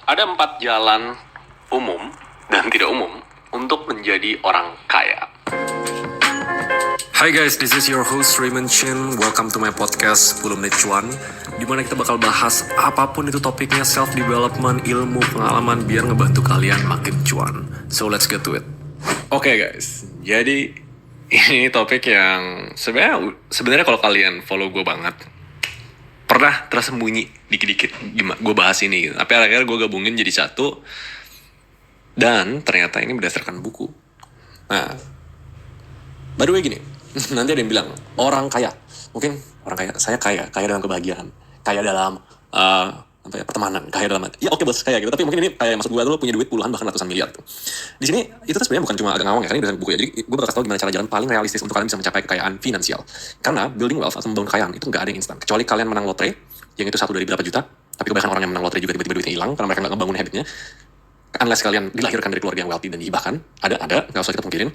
Ada 4 jalan umum dan tidak umum untuk menjadi orang kaya. Hi guys, this is your host Raymond Chin. Welcome to my podcast 10 Menit Cuan, dimana kita bakal bahas apapun itu topiknya, self-development, ilmu, pengalaman, biar ngebantu kalian makin cuan. So let's get to it. Oke guys, jadi ini topik yang sebenarnya kalau kalian follow gue banget, pernah tersembunyi dikit-dikit gue bahas ini, tapi akhirnya gue gabungin jadi satu. Dan ternyata ini berdasarkan buku. Nah, by the way gini, nanti ada yang bilang orang kaya, mungkin orang kaya, saya kaya dalam kebahagiaan, kaya dalam pertemanan, kaya dalam, ya oke bos, kaya gitu. Tapi mungkin ini kayak maksud gue tuh punya duit puluhan bahkan ratusan miliar tuh. Di sini itu tuh sebenarnya bukan cuma agak ngawang ya, karena ini berdasarkan buku ya. Jadi gue bakal kasih tau gimana cara jalan paling realistis untuk kalian bisa mencapai kekayaan finansial. Karena building wealth atau membangun kekayaan itu nggak ada yang instan. Kecuali kalian menang lotre, yang itu 1 dari berapa juta. Tapi kebanyakan orang yang menang lotre juga tiba-tiba duitnya hilang karena mereka nggak ngebangun habitnya. Unless kalian dilahirkan dari keluarga yang wealthy dan dihibahkan, ada, nggak usah kita pungkirin.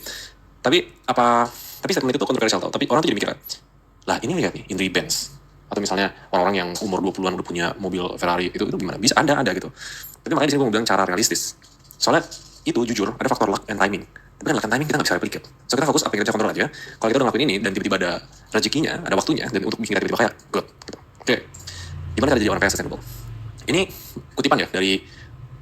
Tapi statement itu kontroversial tau. Tapi orang tuh jadi mikir, lah ini lihat nih, Indri Benz. Atau misalnya orang-orang yang umur 20-an udah punya mobil Ferrari, itu gimana? Bisa ada gitu. Tapi makanya di sini gue mau bilang cara realistis. Soalnya itu jujur, ada faktor luck and timing. Tapi kan luck and timing kita nggak bisa replicate. So kita fokus apa yang kita bisa kontrol aja. Kalau kita udah ngelakuin ini dan tiba-tiba ada rezekinya, ada waktunya, dan untuk bikin kita tiba-tiba kaya, good. Gitu. Oke. Gimana cara jadi orang kaya sustainable? Ini kutipan ya dari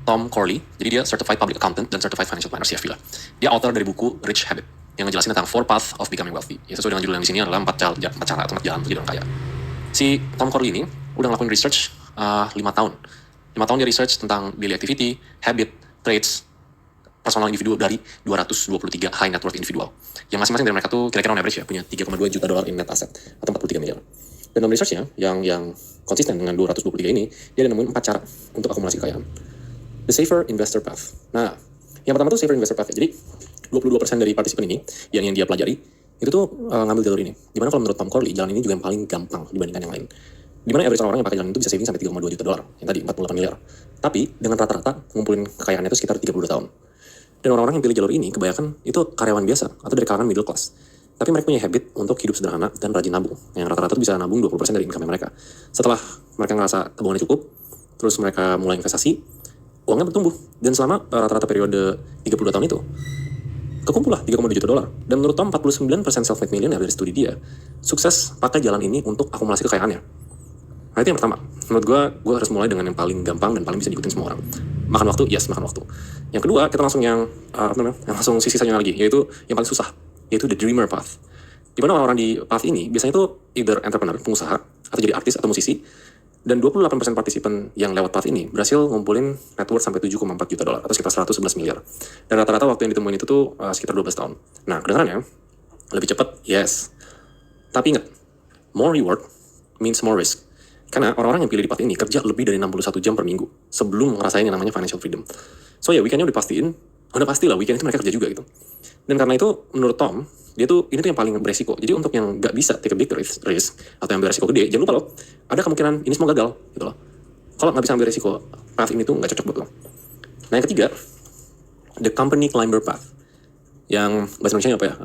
Tom Corley. Jadi dia Certified Public Accountant dan Certified Financial Planner, CFP lah. Dia author dari buku Rich Habit yang ngejelasin tentang 4 Paths of Becoming Wealthy. Ya, sesuai dengan judul yang di sini adalah 4 cara atau 4 jalan untuk jadi orang kaya. Si Tom Corley ini udah ngelakuin research 5 tahun. 5 tahun dia research tentang daily activity, habit, traits, personal individu dari 223 high net worth individual. Yang masing-masing dari mereka tuh kira-kira on average ya punya 3,2 juta dolar in net asset atau 43 miliar. Dan dalam researchnya yang konsisten dengan 223 ini, dia ada nemuin 4 cara untuk akumulasi kekayaan. The Safer Investor Path. Nah, yang pertama tuh Safer Investor Path ya. Jadi 22% dari partisipan ini yang dia pelajari itu tuh ngambil jalur ini. Dimana kalau menurut Tom Corley, jalan ini juga yang paling gampang dibandingkan yang lain. Dimana average orang yang pakai jalan itu bisa saving sampai 3,2 juta dolar, yang tadi 48 miliar. Tapi dengan rata-rata ngumpulin kekayaannya itu sekitar 32 tahun. Dan orang-orang yang pilih jalur ini kebanyakan itu karyawan biasa atau dari kalangan middle class. Tapi mereka punya habit untuk hidup sederhana dan rajin nabung. Yang rata-rata bisa nabung 20% dari income mereka. Setelah mereka ngerasa tabungannya cukup, terus mereka mulai investasi, uangnya bertumbuh. Dan selama rata-rata periode 32 tahun itu, kekumpul lah 3,2 juta dolar. Dan menurut Tom, 49% self-made millionaire dari studi dia sukses pakai jalan ini untuk akumulasi kekayaannya. Nah itu yang pertama. Menurut gue harus mulai dengan yang paling gampang dan paling bisa diikutin semua orang. Makan waktu, yes, makan waktu. Yang kedua, kita langsung yang langsung sisi-sisinya lagi, yaitu yang paling susah, yaitu the dreamer path. Dimana orang-orang di path ini biasanya tuh either entrepreneur, pengusaha, atau jadi artis atau musisi. Dan 28% partisipan yang lewat path ini berhasil ngumpulin net worth sampai 7,4 juta dolar atau sekitar 111 miliar. Dan rata-rata waktu yang ditemuin itu tuh sekitar 12 tahun. Nah, kedengarannya lebih cepat, yes. Tapi ingat, more reward means more risk. Karena orang-orang yang pilih di path ini kerja lebih dari 61 jam per minggu sebelum ngerasain yang namanya financial freedom. So ya, weekendnya udah pastiin, udah pastilah weekend itu mereka kerja juga gitu. Dan karena itu, menurut Tom, ini tuh yang paling beresiko. Jadi untuk yang nggak bisa take a big risk atau yang beresiko gede, jangan lupa loh, ada kemungkinan ini semua gagal gitu loh. Kalau nggak bisa ambil resiko, path ini tuh nggak cocok buat lo. Nah yang ketiga, the company climber path. Yang bahasa Indonesia apa ya?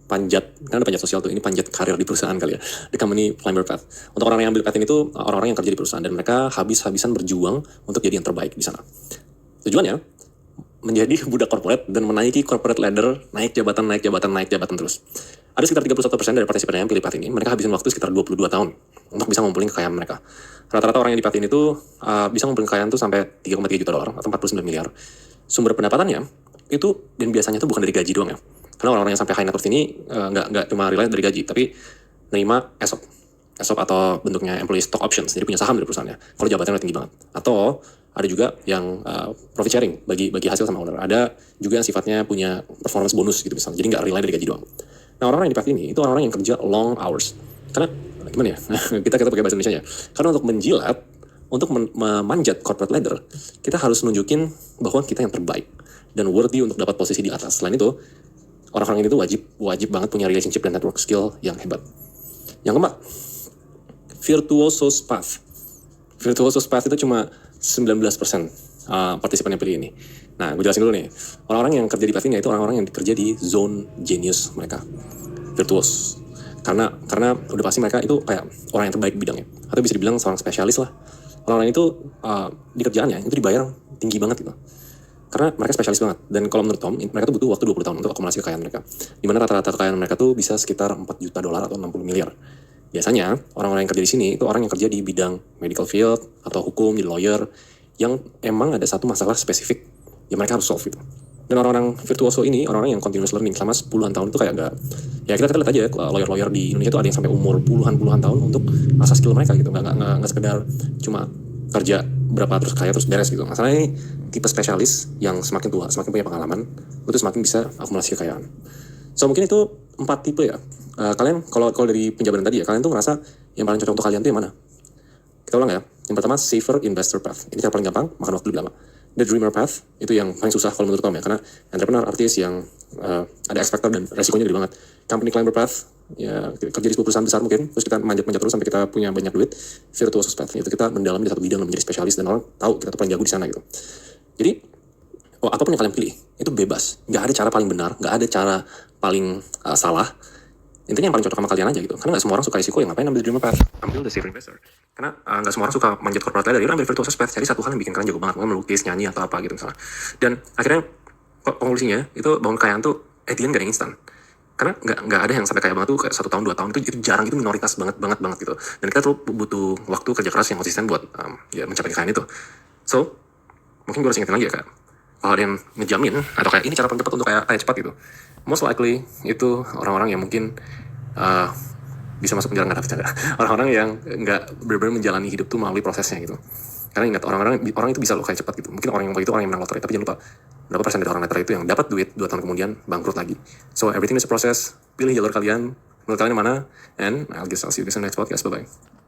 Panjat, kan ada panjat sosial tuh, ini panjat karir di perusahaan kali ya. The company climber path. Untuk orang yang ambil path ini tuh orang-orang yang kerja di perusahaan dan mereka habis-habisan berjuang untuk jadi yang terbaik di sana. Tujuannya menjadi budak corporate dan menaiki corporate ladder, naik jabatan terus. Ada sekitar 31% dari partisipan yang pilih path ini, mereka habisin waktu sekitar 22 tahun untuk bisa ngumpulin kekayaan mereka. Rata-rata orang yang di path ini tuh bisa ngumpulin kekayaan tuh sampai 3,3 juta dolar atau 49 miliar. Sumber pendapatannya itu, dan biasanya tuh bukan dari gaji doang ya. Karena orang-orang yang sampai high net worth ini nggak cuma rely dari gaji, tapi nerima ESOP atau bentuknya employee stock options, jadi punya saham dari perusahaannya kalau jabatannya tinggi banget. Atau ada juga yang profit sharing, bagi hasil sama owner. Ada juga yang sifatnya punya performance bonus gitu misalnya, jadi nggak rely dari gaji doang. Nah orang-orang yang di path ini itu orang-orang yang kerja long hours. Karena gimana ya, kita pakai bahasa Indonesia ya, karena untuk menjilat, untuk memanjat corporate ladder, kita harus nunjukin bahwa kita yang terbaik dan worthy untuk dapat posisi di atas. Selain itu, orang-orang ini tuh wajib banget punya relationship dan network skill yang hebat. Yang keempat, virtuosos path. Virtuosos path itu cuma 19% partisipan yang pilih ini. Nah, gue jelasin dulu nih. Orang-orang yang kerja di path ini itu orang-orang yang kerja di zone genius mereka. Virtuos. Karena udah pasti mereka itu kayak orang yang terbaik di bidangnya. Atau bisa dibilang seorang spesialis lah. Orang-orang itu di kerjaannya itu dibayar tinggi banget gitu. Karena mereka spesialis banget. Dan kalau menurut Tom, mereka tuh butuh waktu 20 tahun untuk akumulasi kekayaan mereka. Dimana rata-rata kekayaan mereka tuh bisa sekitar 4 juta dolar atau 60 miliar. Biasanya, orang-orang yang kerja di sini itu orang yang kerja di bidang medical field atau hukum, jadi lawyer, yang emang ada satu masalah spesifik yang mereka harus solve gitu. Dan orang-orang virtuoso ini, orang-orang yang continuous learning selama puluhan tahun itu kayak gak, ya kita lihat aja lawyer-lawyer di Indonesia tuh ada yang sampai umur puluhan tahun untuk asas skill mereka gitu. Nggak sekedar cuma kerja berapa terus kaya terus beres gitu. Masalahnya ini tipe spesialis yang semakin tua, semakin punya pengalaman, itu semakin bisa akumulasi kekayaan. So mungkin itu 4 tipe ya. Kalian kalau dari penjabaran tadi ya, kalian tuh ngerasa yang paling cocok untuk kalian tuh yang mana? Kita ulang ya. Yang pertama, safer investor path. Ini cara paling gampang, makan waktu lebih lama. The dreamer path, itu yang paling susah kalau menurut Tom ya, karena entrepreneur, artis yang ada X factor dan resikonya gede banget. Company climber path, ya kerja di sebuah perusahaan besar mungkin, terus kita manjat terus sampai kita punya banyak duit. Virtuoso path, itu kita mendalami di satu bidang dan menjadi spesialis dan orang tahu kita tuh paling jago di sana gitu. Jadi, apapun yang kalian pilih, itu bebas. Nggak ada cara paling benar, nggak ada cara paling salah. Intinya yang paling cocok sama kalian aja gitu. Karena nggak semua orang suka risiko, yang ngapain ambil dreamer path, ambil the safer investor. Karena nggak semua orang suka manjat corporate ladder, jadi ambil virtuoso path, cari satu hal yang bikin kalian jago banget, mungkin melukis, nyanyi atau apa gitu misalnya. Dan akhirnya konklusinya itu bangun kekayaan tuh at the end gak ada yang instan. Karena nggak ada yang sampai kaya banget tuh kayak 1 tahun 2 tahun, itu jarang, itu minoritas banget gitu. Dan kita tuh butuh waktu kerja keras yang konsisten buat ya mencapai kekayaan itu. So mungkin gue harus ingetin lagi ya kak, kalau ada yang ngejamin atau kayak ini cara paling cepat untuk kaya cepat gitu, most likely itu orang-orang yang mungkin bisa masuk penjara, nggak bercanda. Orang-orang yang nggak benar-benar menjalani hidup tuh melalui prosesnya gitu. Karena ingat, orang itu bisa loh kaya cepat gitu. Mungkin orang yang begitu orang yang menang lotre, tapi jangan lupa berapa persen dari orang lotre itu yang dapat duit 2 tahun kemudian bangkrut lagi. So everything is a process. Pilih jalur kalian, menurut kalian mana, and I'll see you guys in the next podcast. Bye bye.